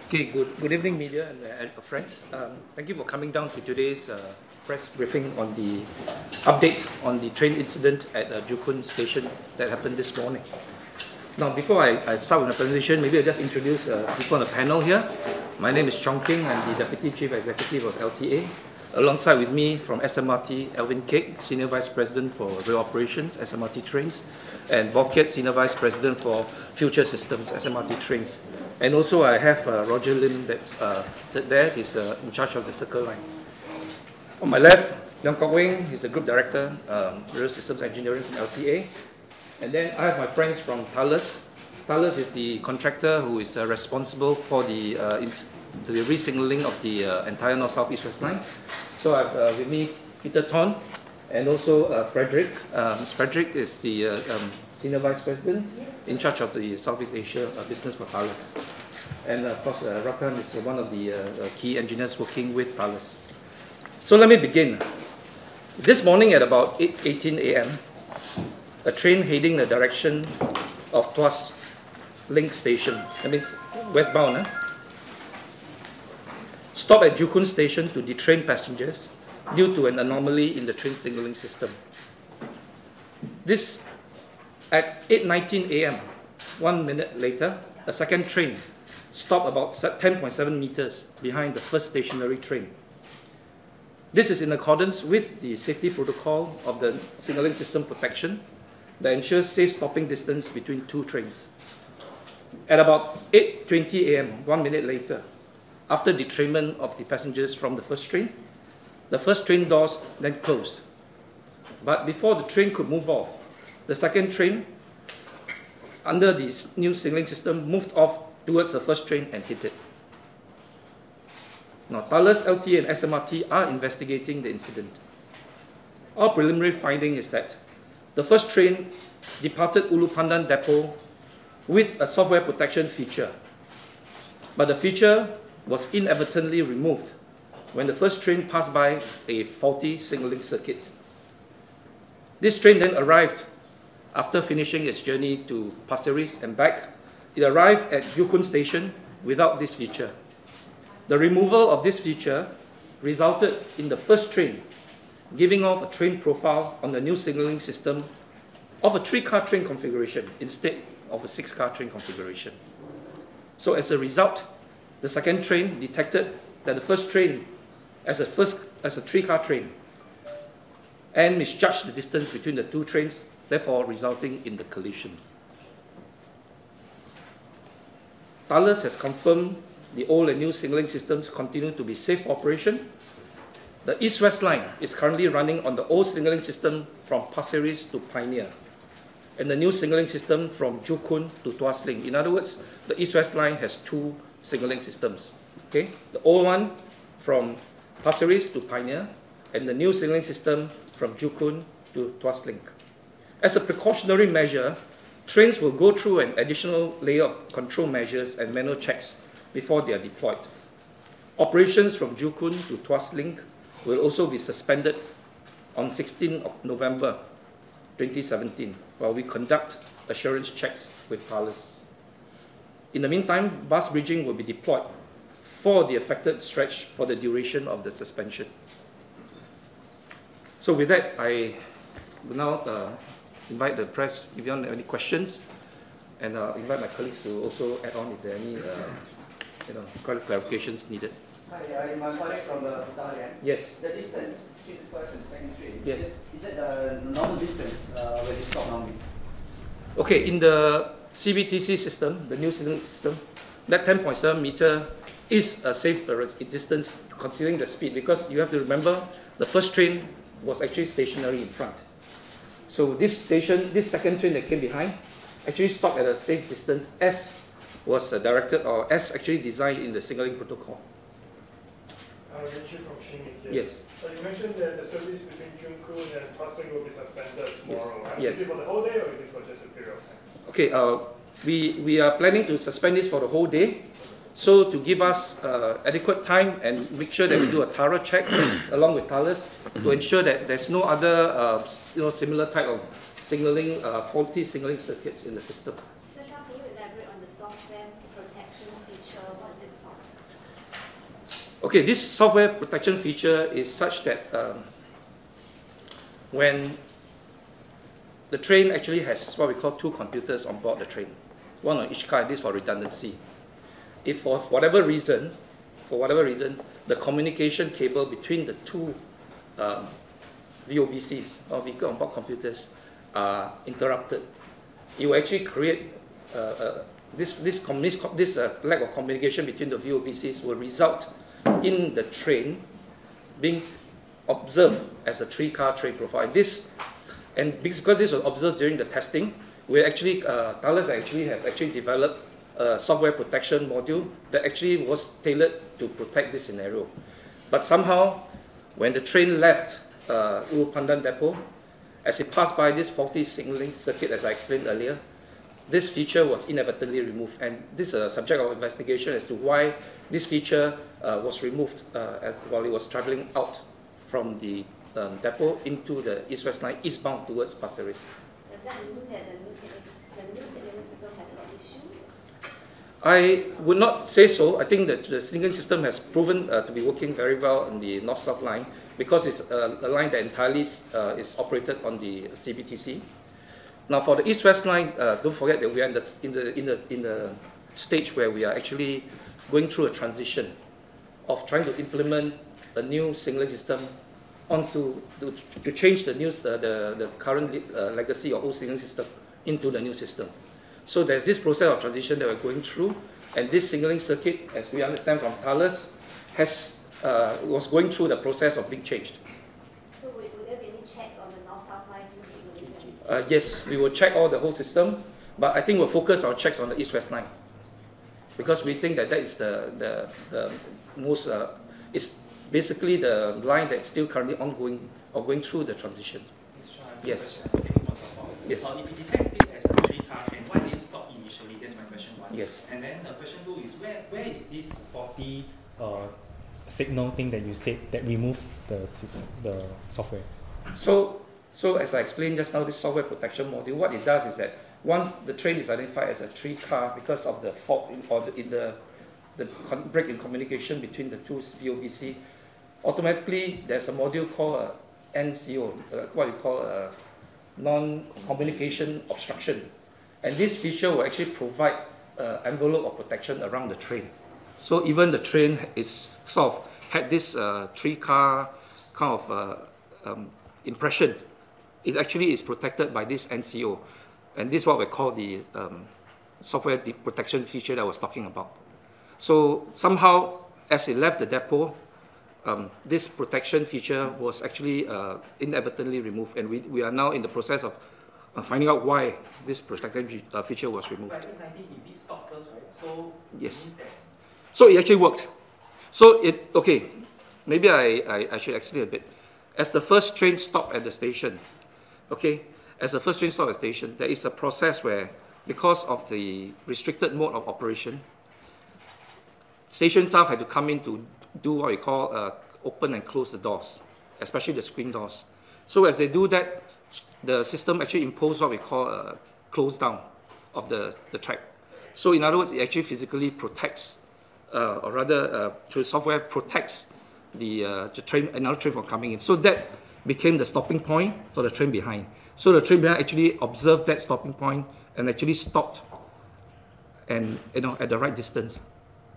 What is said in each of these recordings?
Okay, good evening, media and friends. Thank you for coming down to today's press briefing on the update on the train incident at Joo Koon station that happened this morning. Now, before I start with the presentation, maybe I'll just introduce people on the panel here. My name is Chong King. I'm the Deputy Chief Executive of LTA. Alongside with me from SMRT, Alvin Keck, Senior Vice President for Rail Operations, SMRT Trains, and Bob Kiet, Senior Vice President for Future Systems, SMRT Trains. And also I have Roger Lim that's there. He's in charge of the Circle Line. On my left, Leong Kok Wing, he's the Group Director, Rail Systems Engineering from LTA. And then I have my friends from Thales. Thales is the contractor who is responsible for the re-signalling of the entire North-South East-West line. So I have with me Peter Thorn and also Frederick. Frederick is the Senior Vice President in charge of the Southeast Asia business for Thales. And of course, Rakan is one of the key engineers working with Thales. So let me begin. This morning at about 8:18 a.m., a train heading the direction of Tuas Link Station, that means westbound, stopped at Joo Koon Station to detrain passengers due to an anomaly in the train signaling system. This at 8:19 a.m., 1 minute later, a second train stopped about 10.7 meters behind the first stationary train. This is in accordance with the safety protocol of the signaling system protection that ensures safe stopping distance between two trains. At about 8:20 a.m., 1 minute later, after detrainment of the passengers from the first train doors then closed. But before the train could move off, the second train, under the new signaling system, moved off towards the first train and hit it. Now, Thales, LTA, and SMRT are investigating the incident. Our preliminary finding is that the first train departed Ulu Pandan Depot with a software protection feature, but the feature was inadvertently removed when the first train passed by a faulty signaling circuit. This train then arrived after finishing its journey to Pasir Ris and back. It arrived at Joo Koon Station without this feature. The removal of this feature resulted in the first train giving off a train profile on the new signaling system of a 3-car train configuration instead of a 6-car train configuration. So as a result, the second train detected that the first train as a 3-car train and misjudged the distance between the two trains, therefore resulting in the collision. Thales has confirmed the old and new signaling systems continue to be safe for operation. The East-West line is currently running on the old signaling system from Pasir Ris to Pioneer, and the new signaling system from Joo Koon to Tuas Link. In other words, the East-West line has two signaling systems. Okay? The old one from Pasir Ris to Pioneer, and the new signaling system from Joo Koon to Tuas Link. As a precautionary measure, trains will go through an additional layer of control measures and manual checks before they are deployed. Operations from Joo Koon to Tuas Link will also be suspended on 16 November 2017 while we conduct assurance checks with Thales. In the meantime, bus bridging will be deployed for the affected stretch for the duration of the suspension. So with that, I will now invite the press if you have any questions, and invite my colleagues to also add on if there are any clarifications needed. Hi, I'm a colleague from Battalion. Yes. The distance between the first and second train, yes. Is it the normal distance when you stop normally? Okay, in the CBTC system, the new system, that 10.7 meter is a safe distance considering the speed, because you have to remember the first train was actually stationary in front. So this second train that came behind actually stopped at a safe distance as was directed or as actually designed in the signaling protocol. Richard from Shingi. Yes. So you mentioned that the service between Joo Koon and Tuas Link will be suspended tomorrow, right? Yes. Is it for the whole day or is it for just a period of time? Okay, we are planning to suspend this for the whole day. So to give us adequate time and make sure that we do a thorough check along with Thales to ensure that there's no other similar type of signaling, faulty signaling circuits in the system. Sir, can you elaborate on the software protection feature? What is it about? Okay, this software protection feature is such that when the train actually has what we call 2 computers on board the train, one on each car, this for redundancy. If for whatever reason, the communication cable between the 2 VOBCs, or vehicle on board computers, are interrupted, it will actually create this lack of communication between the VOBCs will result in the train being observed as a 3-car train profile. And because this was observed during the testing, we actually, Thales have developed a software protection module that actually was tailored to protect this scenario. But somehow, when the train left Ulu Pandan depot, as it passed by this faulty signaling circuit, as I explained earlier, this feature was inadvertently removed. And this is a subject of investigation as to why this feature was removed while it was traveling out from the depot into the East-West line eastbound towards Pasir Ris. Does that mean that the new signaling system has got issue? I would not say so. I think that the signaling system has proven to be working very well on the north-south line because it's a line that entirely is operated on the CBTC. Now, for the East-West line, don't forget that we are in the stage where we are actually going through a transition of trying to implement a new signaling system to change the current legacy or old signaling system into the new system. So there's this process of transition that we're going through, and this signaling circuit, as we understand from Thales, was going through the process of being changed. So would there be any checks on the north-south line new signaling? Yes, we will check the whole system, but I think we'll focus our checks on the East-West line because we think that is the most, it's basically the line that's still currently ongoing or going through the transition. Yes. Yes. If you detect it as a 3-car train, why did it stop initially? That's my question 1. Yes. And then question 2 is where is this faulty signal thing that you said that removed the software? So as I explained just now, this software protection module, what it does is that once the train is identified as a 3-car because of the fault in the break in communication between the 2 VOBC, automatically there's a module called NCO, what we call non-communication obstruction. And this feature will actually provide an envelope of protection around the train. So even the train is had this 3-car kind of impression, it actually is protected by this NCO. And this is what we call the software protection feature that I was talking about. So somehow, as it left the depot, this protection feature was actually inadvertently removed, and we are now in the process of finding out why this protection feature was removed. But in 19, it did stop first, right? So yes. So it actually worked. So maybe I should explain a bit. As the first train stopped at the station, there is a process where, because of the restricted mode of operation, station staff had to come in to do what we call open and close the doors, especially the screen doors. So as they do that, the system actually imposed what we call a close down of the track. So in other words, it actually physically protects, or rather through software protects the train, another train from coming in. So that became the stopping point for the train behind. So the train behind actually observed that stopping point and actually stopped, and at the right distance.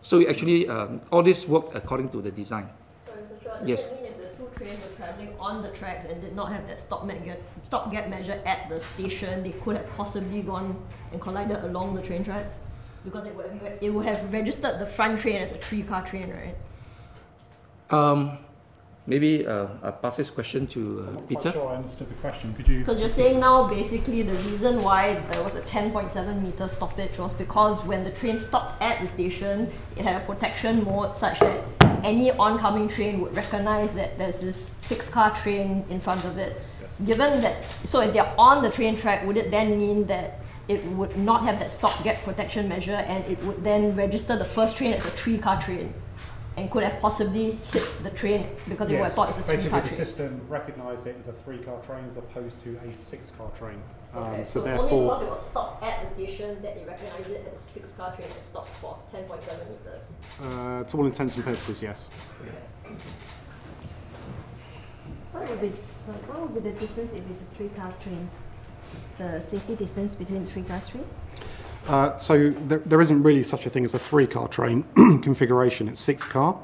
So actually, all this worked according to the design. Sorry, Mr. Chua, Yes. does that mean if the 2 trains were travelling on the tracks and did not have that stopgap measure at the station, they could have possibly gone and collided along the train tracks? Because it would have registered the front train as a 3-car train, right? Maybe I'll pass this question to Peter. I'm not sure I understood the question. Could you? Because you're saying now basically the reason why there was a 10.7 meter stoppage was because when the train stopped at the station, it had a protection mode such that any oncoming train would recognize that there's this 6-car train in front of it. Yes. Given that, so if they're on the train track, would it then mean that it would not have that stopgap protection measure and it would then register the first train as a 3-car train? And could have possibly hit the train because they would have thought it's a 3-car Basically, train. the system recognised it as a 3-car train as opposed to a 6-car train. Okay, So it's therefore, only because it was stopped at the station that they recognised it as a 6-car train and stopped for 10.7 meters. To all intents and purposes, yes. So what would be the distance if it's a 3-car train? The safety distance between the 3-car train? So there isn't really such a thing as a 3-car train configuration. It's 6-car.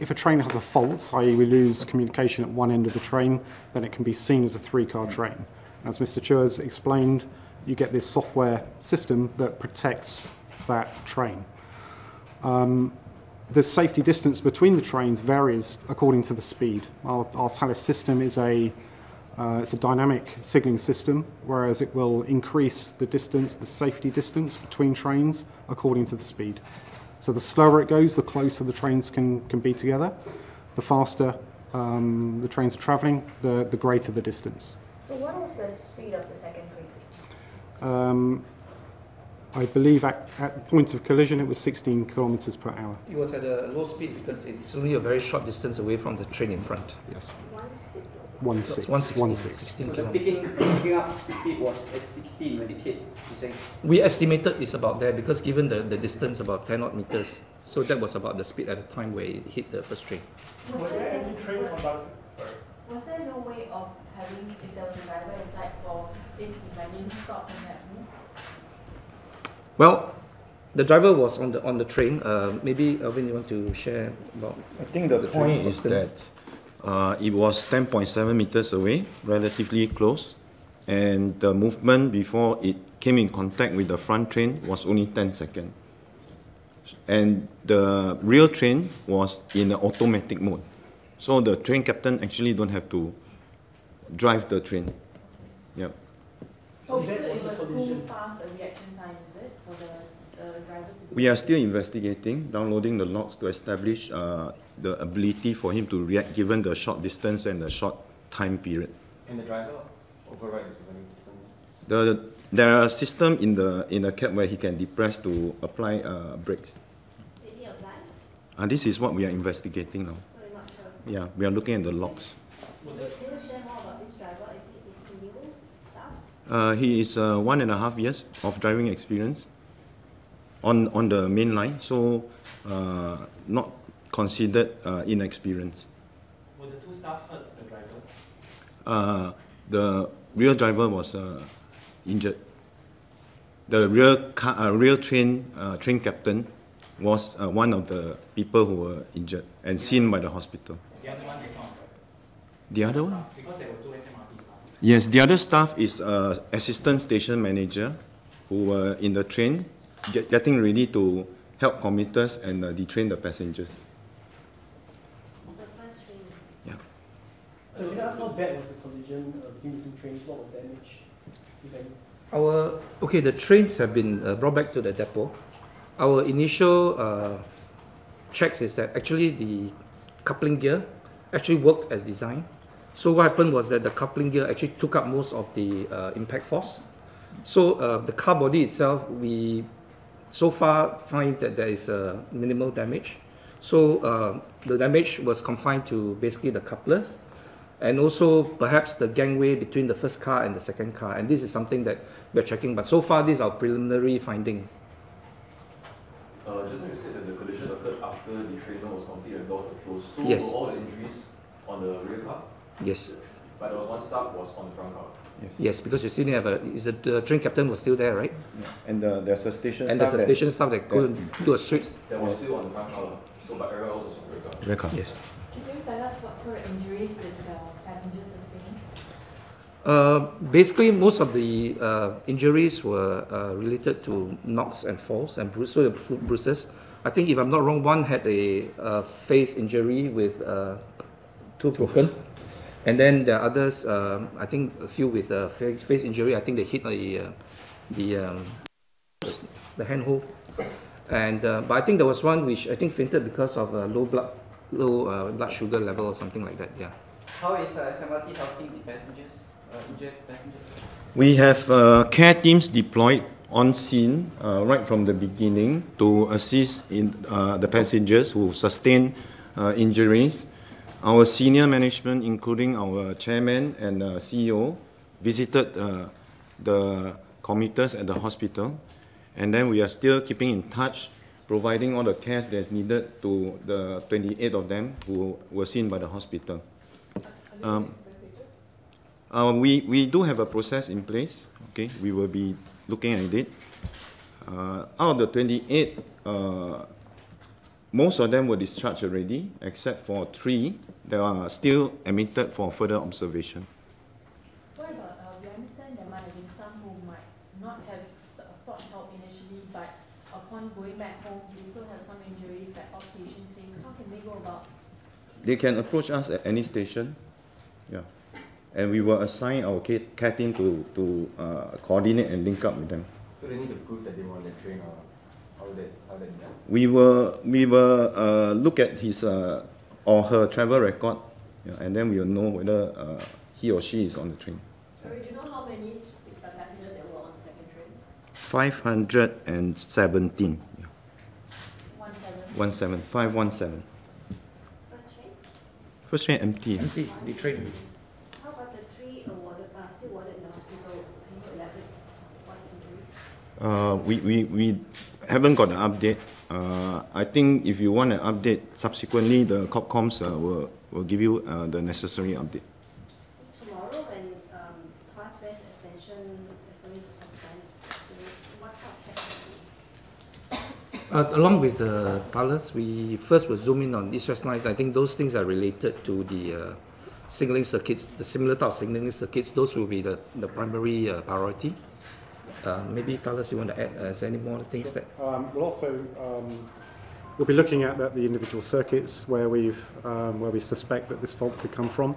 If a train has a fault, i.e. we lose communication at one end of the train, then it can be seen as a 3-car train. As Mr. Chua has explained, you get this software system that protects that train. The safety distance between the trains varies according to the speed. Our Thales system is it's a dynamic signalling system, whereas it will increase the distance, the safety distance between trains according to the speed. So the slower it goes, the closer the trains can be together. The faster the trains are travelling, the greater the distance. So what was the speed of the second train? I believe at point of collision it was 16 kilometers per hour. It was at a low speed because it's only a very short distance away from the train in front. Yes. 1/6. 16 So the kilometers. picking up speed was at 16 when it hit, you say? We estimated it's about there because given the distance about 10 odd meters, so that was about the speed at the time where it hit the first train. Was there any train conductor? Sorry. Was there no way of having, if there was a driver inside, for it to manually stop and have move? Well, the driver was on the train. Maybe Alvin, you want to share about? I think the point is that it was 10.7 meters away, relatively close, and the movement before it came in contact with the front train was only 10 seconds. And the real train was in an automatic mode. So the train captain actually don't have to drive the train. Yeah. So it was too fast a reaction time, is it, for the driver to do? We are still investigating, downloading the logs to establish the ability for him to react given the short distance and the short time period. Can the driver override the signaling system? There are a system in the cab where he can depress to apply brakes. Did he apply? This is what we are investigating now. So you're not sure. Yeah, we are looking at the logs. Can you share more about this driver? Is he new staff? He is 1.5 years of driving experience on the main line, so not considered inexperienced. Were the two staff hurt, the drivers? The real driver was injured. The real train captain was one of the people who were injured and seen by the hospital. The other one is not. The other one? Because there were two SMRT staff. Yes, the other staff is assistant station manager who were in the train getting ready to help commuters and detrain the passengers. The first train. Yeah. So can I ask how bad was the collision between the two trains? What was damage, if any? The trains have been brought back to the depot. Our initial checks is that actually the coupling gear actually worked as designed. So what happened was that the coupling gear actually took up most of the impact force. So the car body itself, we so far find that there is minimal damage. So the damage was confined to basically the couplers and also perhaps the gangway between the first car and the second car. And this is something that we're checking. But so far, this is our preliminary finding. Just now you said that the collision occurred after the train was completed and doors were closed. So Yes. were all the injuries on the rear car? Yes. But there was one staff was on the front car. Yes, because you still have the train captain was still there, right? Yeah. And there's a station And staff. there's a station staff that couldn't do a sweep. That was still on the front car. So but everyone else was on the rear car. Rear car. Yes. Can you tell us what sort of injuries did the passengers sustain? Basically, most of the injuries were related to knocks and falls and bruises. I think, if I'm not wrong, one had a face injury with tooth broken. And then there are others, I think a few with face injury. I think they hit the handhold. And but I think there was one which I think fainted because of low blood sugar level or something like that. Yeah. How is SMRT helping the passengers, injured passengers? We have care teams deployed on scene right from the beginning to assist in the passengers who sustained injuries. Our senior management, including our chairman and CEO, visited the commuters at the hospital, and then we are still keeping in touch providing all the care that's needed to the 28 of them who were seen by the hospital. We do have a process in place. Okay, we will be looking at it. Out of the 28, most of them were discharged already, except for 3 that are still admitted for further observation. What about, we understand there might have been some who might not have sought help initially, but upon going back home, they still have some injuries like outpatient things. How can they go about? They can approach us at any station, yeah, and we will assign our care team to coordinate and link up with them. So they need to prove that they were on the train, or how they do that? We will look at his or her travel record, yeah, and then we will know whether he or she is on the train. Sorry, do you know how many passengers there were on the second train? 517. Yeah. 517. First train? First train empty. Empty, the train. How about the 3 awarded, still warded in the hospital? Can you elaborate what's the injuries? We haven't got an update. I think if you want an update subsequently, the Corpcoms will give you the necessary update. Tomorrow, when Tuas West Extension is going to suspend service, what kind of checks? Along with Thales, we first will zoom in on East-West lines. I think those things are related to the signaling circuits, the similar type of signaling circuits. Those will be the primary priority. Maybe Thales, you want to add? Is there any more things that? We'll be looking at the individual circuits where we suspect that this fault could come from.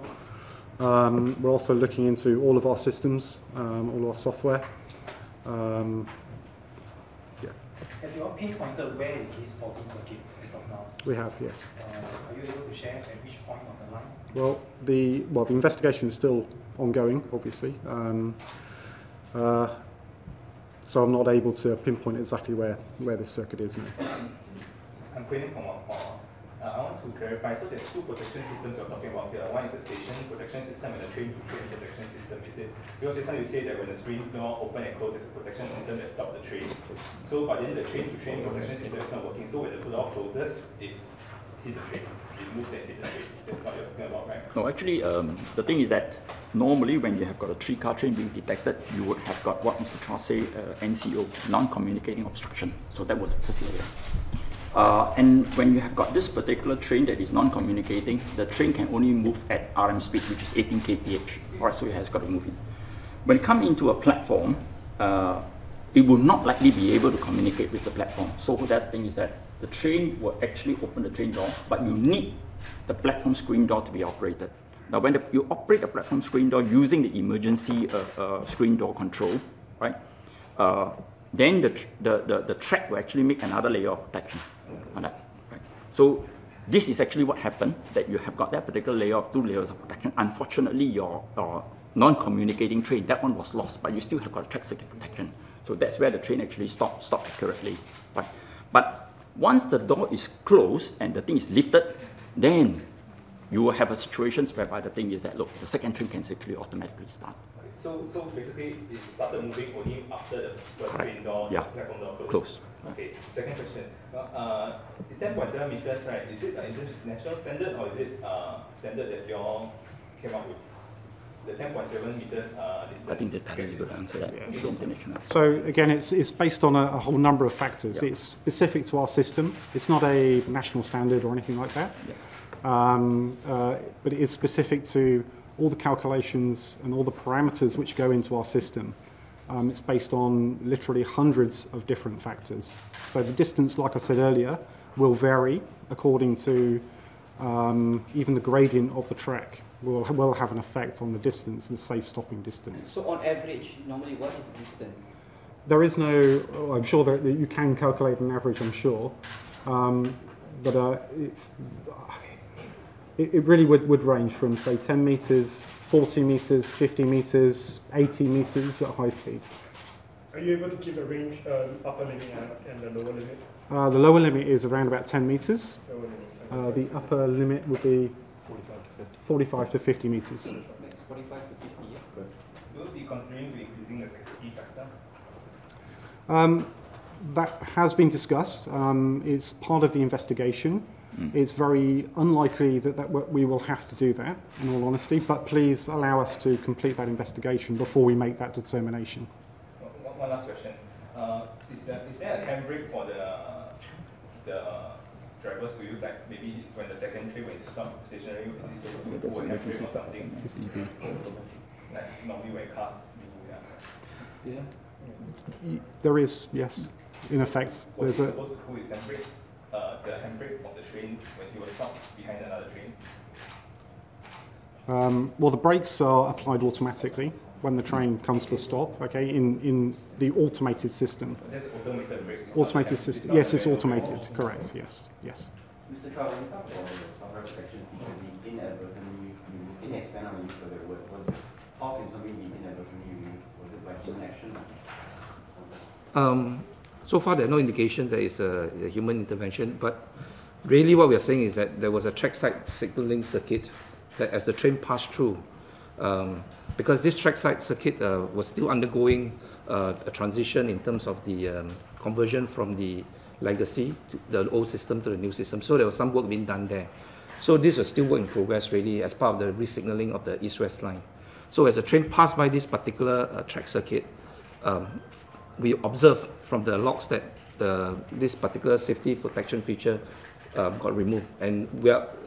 We're also looking into all of our systems, all our software. Have you all pinpointed where is this faulty circuit as of now? We have, yes. Are you able to share at which point of the line? Well, the investigation is still ongoing, obviously. So I'm not able to pinpoint exactly where this circuit is now. I'm quoting from I want to clarify. So there's 2 protection systems you're talking about here. One is the station protection system and the train-to-train protection system. Is it? Because just now you say that when the screen door open and close, there's a protection system that stops the train. So, but then the train-to-train protection system is not working. So when the door closes, it hit the train. It moved and hit the train. That's what you're talking about, right? No, actually, the thing is that normally when you have got a 3-car train being detected, you would have got what Mr. Charles say, NCO, non-communicating obstruction. So that was the first layer. And when you have got this particular train that is non-communicating, the train can only move at RM speed, which is 18 kph. Alright, so it has got to move in. When it comes into a platform, it will not likely be able to communicate with the platform. So that thing is that the train will actually open the train door, but you need the platform screen door to be operated. Now, when you operate the platform screen door using the emergency screen door control, right? Then the track will actually make another layer of protection on that. Right? So this is actually what happened, that you have got that particular layer of 2 layers of protection. Unfortunately, your non-communicating train, that one was lost, but you still have got a track circuit protection. So that's where the train actually stopped accurately. Right? But once the door is closed and the thing is lifted, then you will have a situation whereby the thing is that, look, the second train can actually automatically start. So basically, it started moving only after the first train door, yeah, platform door closed. Close. Okay, second question. The 10.7 meters, right, is it an international standard or is it standard that you all came up with? The 10.7 meters distance? I think that is a good answer. Yeah. It's international. So again, it's based on a whole number of factors. Yeah. It's specific to our system. It's not a national standard or anything like that. Yeah. But it is specific to all the calculations and all the parameters which go into our system. It's based on literally hundreds of different factors. So the distance, like I said earlier, will vary according to even the gradient of the track will have an effect on the distance, the safe stopping distance. So on average, normally what is the distance? There is no, I'm sure that you can calculate an average, I'm sure, but it really would range from, say, 10 metres, 40 metres, 50 metres, 80 metres at high speed. Are you able to give a range, upper limit and the lower limit? The lower limit is around about 10 metres. The upper limit would be 45 to 50 metres. 45 to 50, yeah. Will you be considering increasing the security factor? That has been discussed. It's part of the investigation. It's very unlikely that we will have to do that, in all honesty, but please allow us to complete that investigation before we make that determination. One last question. Is there a handbrake for the drivers to use? Like maybe it's when the second train, when it's stopped stationary, is it sort of a handbrake or something? It's EB. Like normally when cars do, yeah. There is, yes, in effect. Was he supposed to pull his handbrake? The handbrake of the train when he was stopped behind another train? Well, the brakes are applied automatically when the train comes to a stop, okay, in the automated system. There's automated brakes. Automated system, yes, it's automated, correct, yes, yes. Mr. Chow, when you talk about the software protection feature being inadvertently removed, can you expand on the use of that word? How can something be inadvertently removed? Was it by human action? So far, there are no indications that it's a human intervention, but really what we are saying is that there was a trackside signaling circuit that as the train passed through, because this trackside circuit was still undergoing a transition in terms of the conversion from the legacy, to the old system to the new system. So there was some work being done there. So this was still work in progress really as part of the resignaling of the east-west line. So as the train passed by this particular track circuit, we observed from the logs that this particular safety protection feature got removed. And what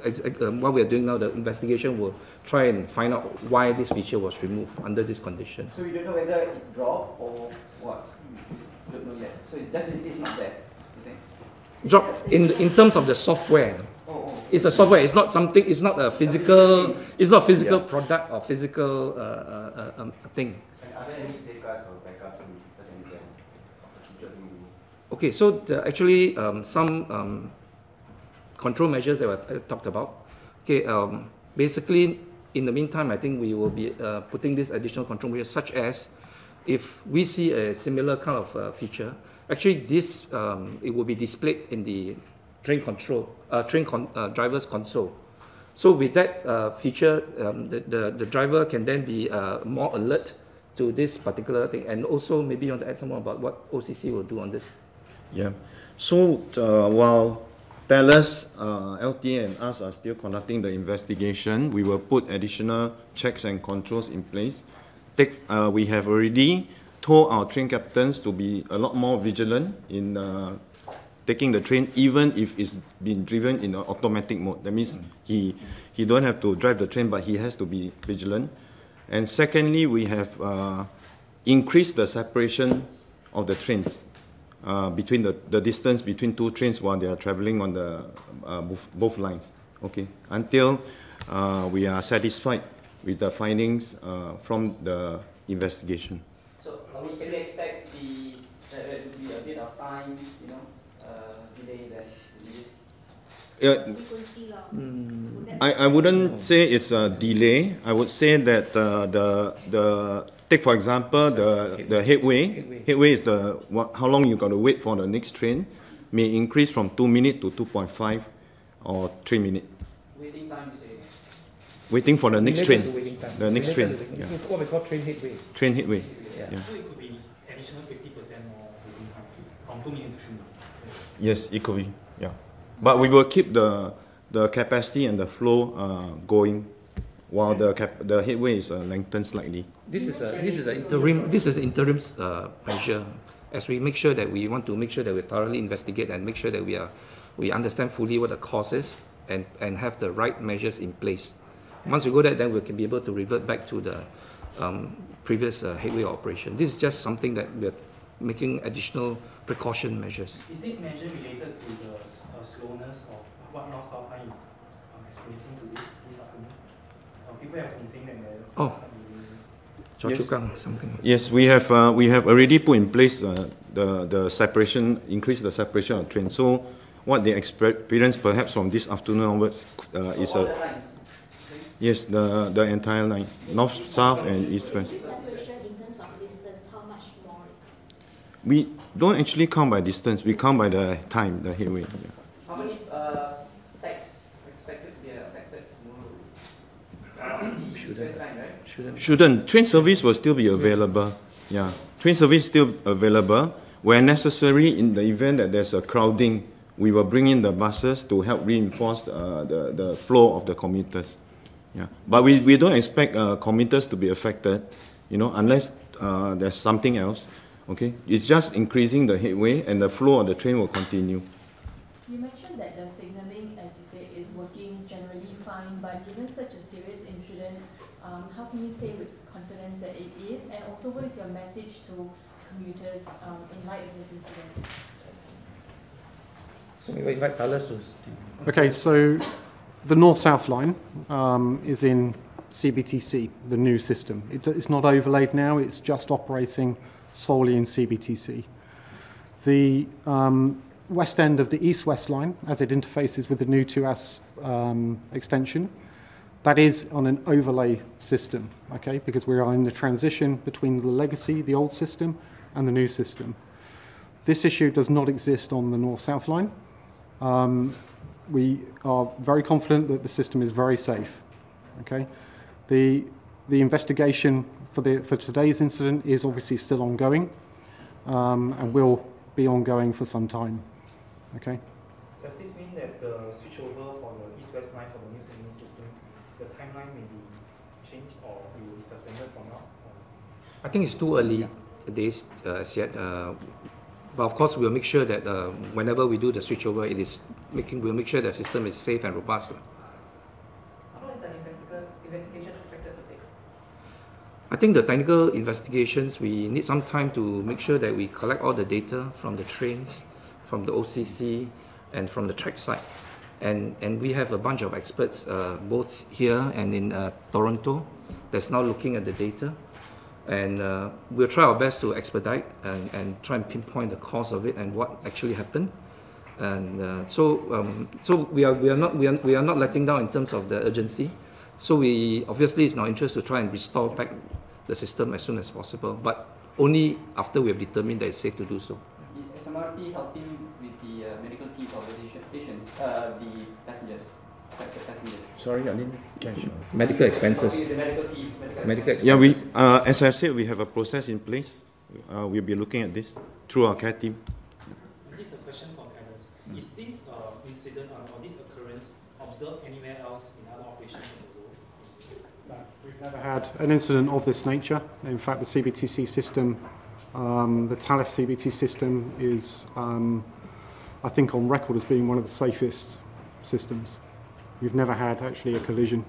we are doing now, the investigation will try and find out why this feature was removed under this condition. So you don't know whether it dropped or what? You don't know yet. So it's just basically it's not there. Drop in terms of the software. It's a software. It's not something. It's not a physical. It's not physical product or physical thing. And are there any safeguards or backup to such an event? Okay, so actually some control measures that were talked about. Okay, basically in the meantime, I think we will be putting this additional control measures, such as if we see a similar kind of feature. Actually, this it will be displayed in the train control, driver's console. So with that feature, the driver can then be more alert to this particular thing. And also, maybe you want to add some more about what OCC will do on this. Yeah. So while Thales, LTA and us are still conducting the investigation, we will put additional checks and controls in place. We have already told our train captains to be a lot more vigilant in taking the train, even if it's been driven in an automatic mode. That means he don't have to drive the train, but he has to be vigilant. And secondly, we have increased the separation of the trains, between the distance between two trains while they are traveling on the both lines. Okay, until we are satisfied with the findings from the investigation. So can we expect there to be a bit of time, delay that this? I wouldn't say it's a delay. I would say that take for example the headway. Headway is how long you got to wait for the next train may increase from 2 minutes to 2.5 or 3 minutes. Waiting time, you say? Waiting for the next train. The next train. Yeah. What we call train headway. Train headway. Yeah. So it could be additional 50% more waiting time from 2 minutes to 3 minutes. Yes, it could be. Yeah, but we will keep the capacity and the flow going while the headway is lengthened slightly. This is an interim measure, as we make sure that we want to make sure that we thoroughly investigate and make sure that we understand fully what the cause is and have the right measures in place. Once we go there, then we can be able to revert back to the previous headway operation. This is just something that we are making additional precaution measures. Is this measure related to the slowness of what North South Line is experiencing today, this afternoon? People have been saying that something. Yes, we have already put in place the separation, increase the separation of trains. So what they experience perhaps from this afternoon onwards is yes, the entire line, north, south, and east, west. Separation in terms of distance, how much more is it? We don't actually count by distance. We count by the time, the headway. Yeah. How many tax expected to be affected tomorrow? Shouldn't. Shouldn't. Train service will still be available. Yeah, train service still available. Where necessary, in the event that there's a crowding, we will bring in the buses to help reinforce the flow of the commuters. Yeah. But we don't expect commuters to be affected, unless there's something else. Okay, it's just increasing the headway and the flow of the train will continue. You mentioned that the signaling, as you say, is working generally fine, but given such a serious incident, how can you say with confidence that it is? And also, what is your message to commuters in light of this incident? So we invite Thales to. Okay, so the North-South line is in CBTC, the new system. It's not overlaid now, it's just operating solely in CBTC. The west end of the east-west line, as it interfaces with the new 2S extension, that is on an overlay system, okay, because we are in the transition between the legacy, the old system, and the new system. This issue does not exist on the North-South line. We are very confident that the system is very safe, okay. The investigation for today's incident is obviously still ongoing and will be ongoing for some time. Okay. Does this mean that the switchover for the east-west line for the new signaling system, the timeline may be changed or it will be suspended for now? I think it's too early days as yet. But of course, we'll make sure that whenever we do the switchover, we'll make sure the system is safe and robust. How long is the investigation expected to take? I think the technical investigations, we need some time to make sure that we collect all the data from the trains, from the OCC, and from the track side. And we have a bunch of experts, both here and in Toronto, that's now looking at the data. And we'll try our best to expedite and try and pinpoint the cause of it and what actually happened. And so we are not letting down in terms of the urgency. So obviously it's in our interest to try and restore back the system as soon as possible, but only after we have determined that it's safe to do so. Is SMRT helping with the medical fees of the patients, the passengers? Sorry, I didn't catch. Medical expenses. The medical fees. Medical expenses. Yeah, as I said, we have a process in place. We'll be looking at this through our care team. This is a question from Thales. Is this incident or this occurrence observed anywhere else in other operations in the world? No, we've never had an incident of this nature. In fact, the CBTC system, the Thales CBT system is, I think, on record as being one of the safest systems. We've never had actually a collision.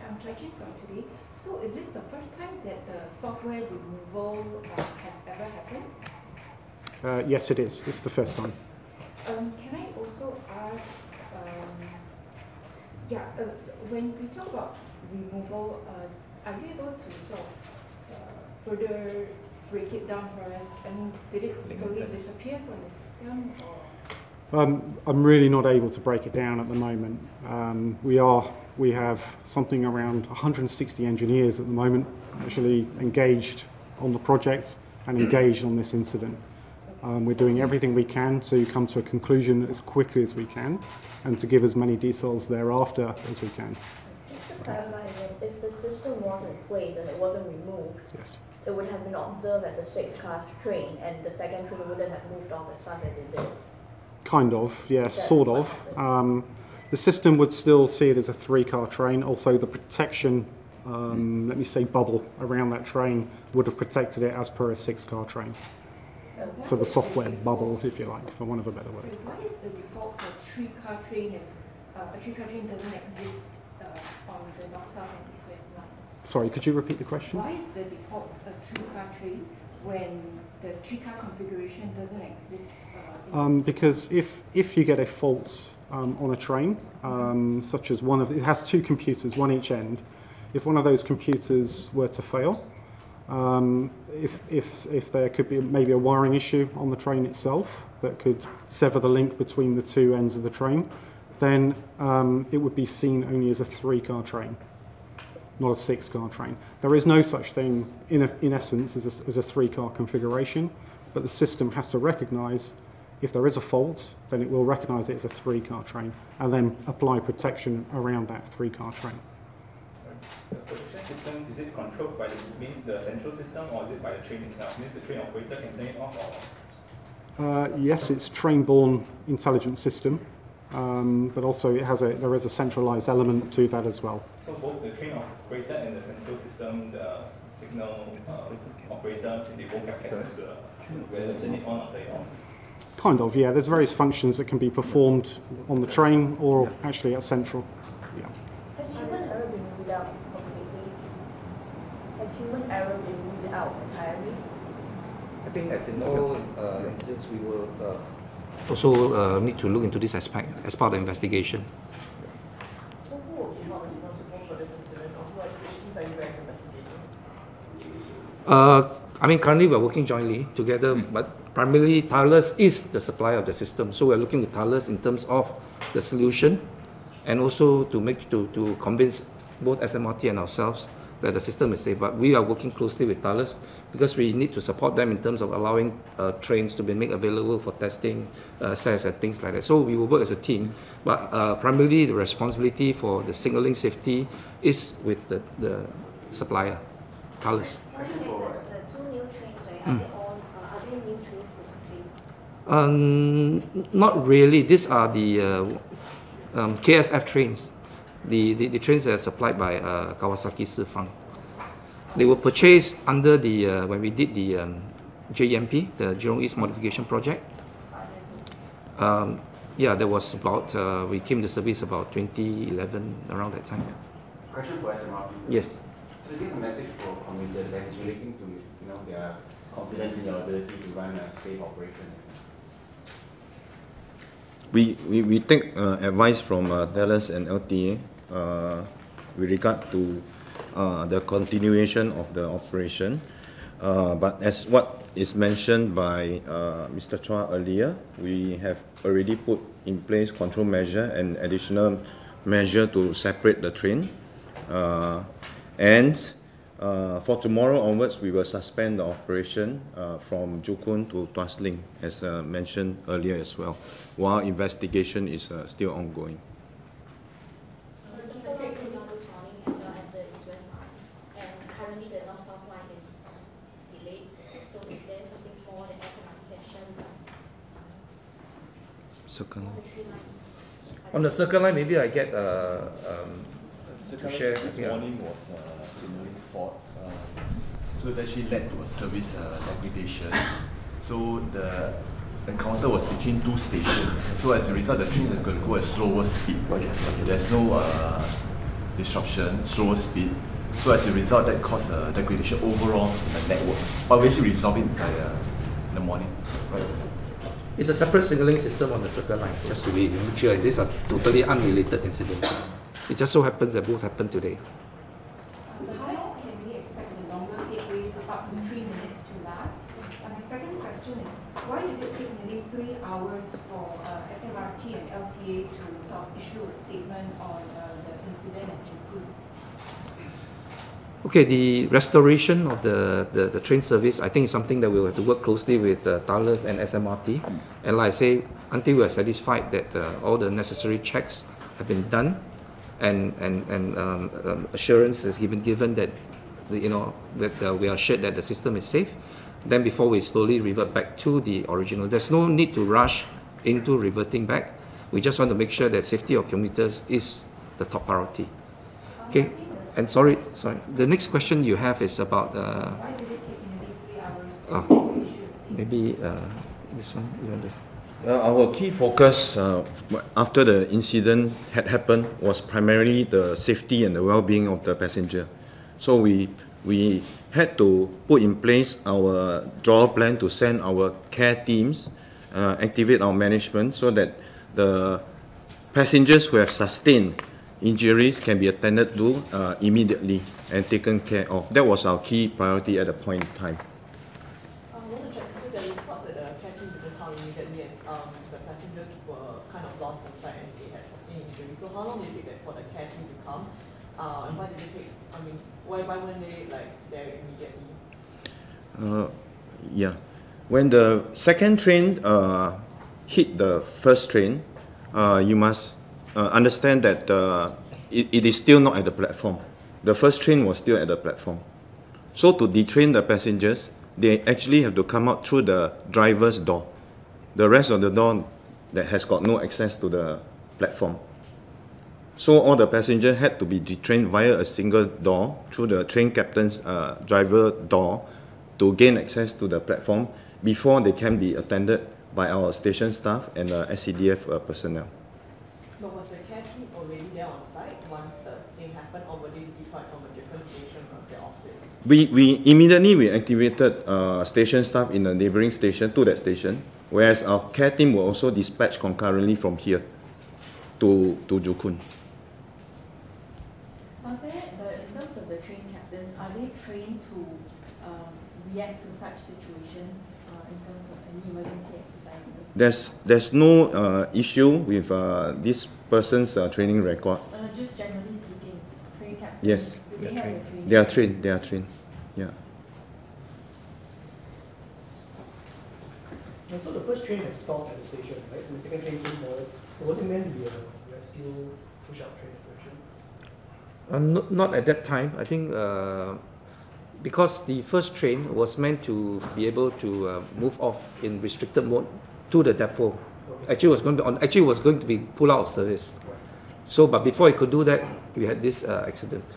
I'm judging from today. So is this the first time that the software removal has ever happened? Yes, it is. It's the first time. Can I also ask, when we talk about removal, are you able to sort of further break it down for us? I mean, did it totally disappear from the system? Or? I'm really not able to break it down at the moment. We have something around 160 engineers at the moment actually engaged on the project and engaged on this incident. We're doing everything we can to come to a conclusion as quickly as we can and to give as many details thereafter as we can. Just to clarify again, if the system was in place and it wasn't removed, yes, it would have been observed as a 6-car train and the second train wouldn't have moved off as fast as it did. Kind of, yes, sort of. The system would still see it as a 3-car train, although the protection, let me say, bubble around that train would have protected it as per a 6-car train. So the software bubble, if you like, for want of a better word. Why is the default for 3-car train if a 3-car train doesn't exist on the north-south and east-west lines? Sorry, could you repeat the question? Why is the default a 3-car train when the 3-car configuration doesn't exist? Because if you get a fault on a train, such as it has 2 computers, one each end. If one of those computers were to fail, if there could be maybe a wiring issue on the train itself that could sever the link between the 2 ends of the train, then it would be seen only as a 3-car train, not a 6-car train. There is no such thing in essence as a 3-car configuration, but the system has to recognise if there is a fault, then it will recognise it as a 3-car train and then apply protection around that 3-car train. The protection system, is it controlled by the central system or is it by the train itself? Means the train operator can turn it off or? Yes, it's train-borne intelligence system, but also there is a centralized element to that as well. So both the train operator and the central system, the signal operator, they both have access to whether turn it on or turn it off? Kind of, yeah. There's various functions that can be performed on the train or actually at central. Yeah. Has human error been ruled out completely? Has human error been ruled out entirely? I think as in all incidents, we will also need to look into this aspect as part of the investigation. So who will be held responsible for this incident, or who are the teams that you guys investigating? I mean, currently we're working jointly together, but primarily Thales is the supplier of the system. So we're looking with Thales in terms of the solution and also to convince both SMRT and ourselves that the system is safe. But we are working closely with Thales because we need to support them in terms of allowing trains to be made available for testing, access and things like that. So we will work as a team, but primarily the responsibility for the signaling safety is with the supplier, Thales. The two new trains, right, are they new trains to the phase? Not really. These are the KSF trains. The trains that are supplied by Kawasaki Sifang. They were purchased under the when we did the JEMP, the Jurong East Modification Project. Yeah, there was about we came to service about 2011, around that time. Question for SMRT. Yes. So do you have a message for commuters that is relating to their confidence in your ability to run a safe operation? We take advice from Thales and LTA with regard to the continuation of the operation. But as what is mentioned by Mr. Chua earlier, we have already put in place control measure and additional measure to separate the train. And for tomorrow onwards, we will suspend the operation from Joo Koon to Tuas Link, as mentioned earlier as well, while investigation is still ongoing. The Central Line came down this morning as well as the East-West Line, and currently the North-South Line is delayed. So is there something more that SMRT can share with us? Circle All the three lines. On the Circle Line, maybe I get Circle to share. this morning was signaling fault, so it actually led to a service degradation. So the encounter was between two stations. So as a result, the train is going to go at slower speed. There's no disruption, slower speed. So as a result, that caused a degradation overall in the network. But we should resolve it by in the morning. Right. It's a separate signaling system on the Circle Line, just to be sure. These are totally unrelated incidents. It just so happens that both happened today. So how long can we expect the longer headways of up to 3 minutes to last? And my second question is, why did it take nearly 3 hours for SMRT and LTA to sort of issue a statement on the incident at Joo Koon? Okay, the restoration of the train service, I think is something that we'll have to work closely with Thales and SMRT. And like I say, until we are satisfied that all the necessary checks have been done, and assurance is given that we are assured that the system is safe, then before we slowly revert back to the original. There's no need to rush into reverting back. We just want to make sure that safety of commuters is the top priority. Okay, and sorry, the next question you have is about Why did it take nearly 3 hours to issue a statement? maybe this one, you understand? Our key focus after the incident had happened was primarily the safety and the well-being of the passenger. So we had to put in place our draw plan to send our care teams, activate our management so that the passengers who have sustained injuries can be attended to immediately and taken care of. That was our key priority at the point in time. I want to check because there are reports that the care team didn't come immediately and the passengers were kind of lost inside and they had sustained injuries. So how long did it take for the care team to come? And why did it take, why weren't they there immediately? Yeah. When the second train hit the first train, you must understand that it is still not at the platform. the first train was still at the platform. So to detrain the passengers, they actually have to come out through the driver's door. The rest of the door that has got no access to the platform. So all the passengers had to be detrained via a single door through the train captain's driver door to gain access to the platform before they can be attended by our station staff and SCDF personnel. But was the care team already there on site once the thing happened, or were they deployed from a different station from the office? We immediately activated station staff in a neighboring station to that station, whereas our care team were also dispatched concurrently from here to Joo Koon. Are there, in terms of the train captains, are they trained to react to such situations in terms of any emergency exercises? There's no issue with this person's training record. Just generally speaking, train captains, Yes, do they have the training? they are trained, yeah. And so the first train had stopped at the station, right? And the second train came forward. So was it meant to be a rescue push-out train operation? Not at that time. I think because the first train was meant to be able to move off in restricted mode to the depot. Okay. Actually was going to be pulled out of service. Right. So, but before it could do that, we had this accident.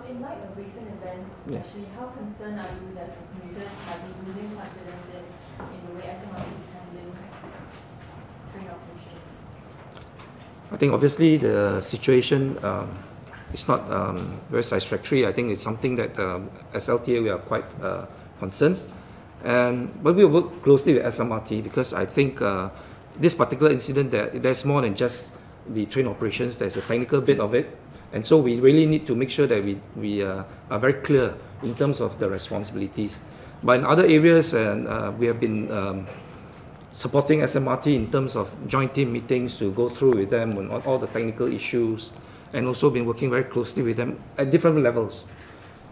In light of recent events, especially, how concerned are you that commuters might be losing confidence in the way SMRT is handling train operations? I think obviously the situation is not very satisfactory. I think it's something that as LTA we are quite concerned. But we work closely with SMRT because I think this particular incident, there's more than just the train operations. There's a technical bit of it. And so we really need to make sure that we are very clear in terms of the responsibilities. But in other areas, we have been supporting SMRT in terms of joint team meetings to go through with them on all the technical issues, and also been working very closely with them at different levels.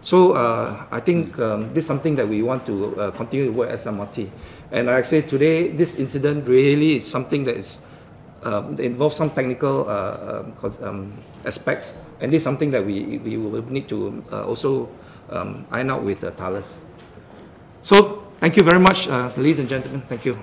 So I think this is something that we want to continue to work at SMRT. And like I say today, this incident really is something that is involves some technical aspects, and this is something that we will need to also iron out with Thales. So thank you very much, ladies and gentlemen. Thank you.